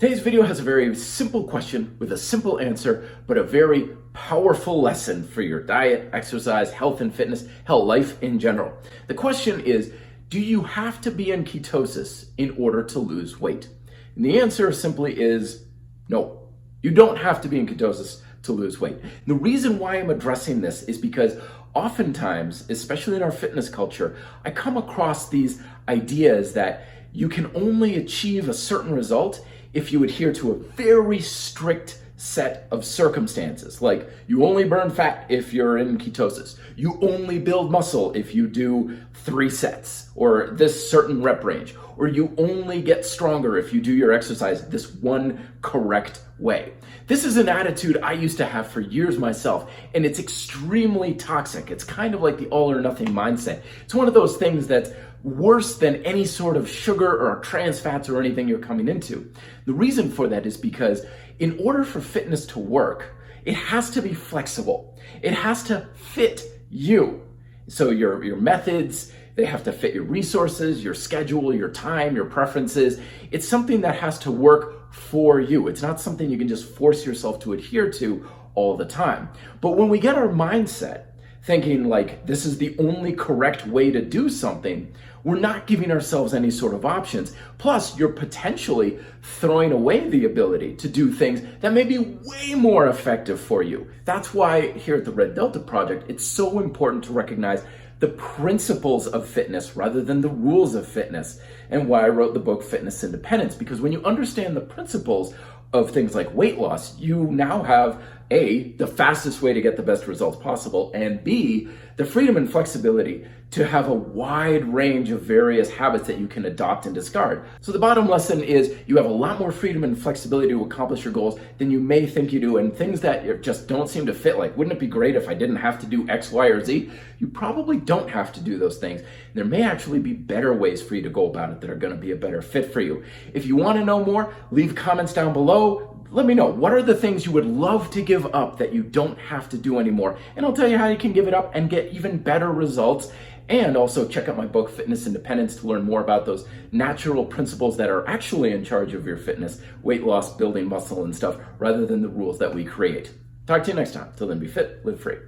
Today's video has a very simple question with a simple answer, but a very powerful lesson for your diet, exercise, health and fitness, hell, life in general. The question is, do you have to be in ketosis in order to lose weight? And the answer simply is no. You don't have to be in ketosis to lose weight. And the reason why I'm addressing this is because oftentimes, especially in our fitness culture, I come across these ideas that you can only achieve a certain result if you adhere to a very strict set of circumstances. Like, you only burn fat if you're in ketosis. You only build muscle if you do 3 sets or this certain rep range. Or you only get stronger if you do your exercise this one correct way. This is an attitude I used to have for years myself, and it's extremely toxic. It's kind of like the all or nothing mindset. It's one of those things that's worse than any sort of sugar or trans fats or anything you're coming into. The reason for that is because in order for fitness to work, it has to be flexible. It has to fit you. So your methods, they have to fit your resources, your schedule, your time, your preferences. It's something that has to work for you. It's not something you can just force yourself to adhere to all the time. But when we get our mindset thinking like this is the only correct way to do something, we're not giving ourselves any sort of options. Plus, you're potentially throwing away the ability to do things that may be way more effective for you. That's why here at the Red Delta Project, it's so important to recognize the principles of fitness rather than the rules of fitness, and why I wrote the book Fitness Independence. Because when you understand the principles of things like weight loss, you now have A, the fastest way to get the best results possible, and B, the freedom and flexibility to have a wide range of various habits that you can adopt and discard. So the bottom lesson is you have a lot more freedom and flexibility to accomplish your goals than you may think you do, and things that just don't seem to fit, like, wouldn't it be great if I didn't have to do X, Y, or Z? You probably don't have to do those things. There may actually be better ways for you to go about it that are going to be a better fit for you. If you want to know more, leave comments down below. Let me know, what are the things you would love to give up that you don't have to do anymore? And I'll tell you how you can give it up and get even better results. And also check out my book, Fitness Independence, to learn more about those natural principles that are actually in charge of your fitness, weight loss, building muscle and stuff, rather than the rules that we create. Talk to you next time. Till then, be fit, live free.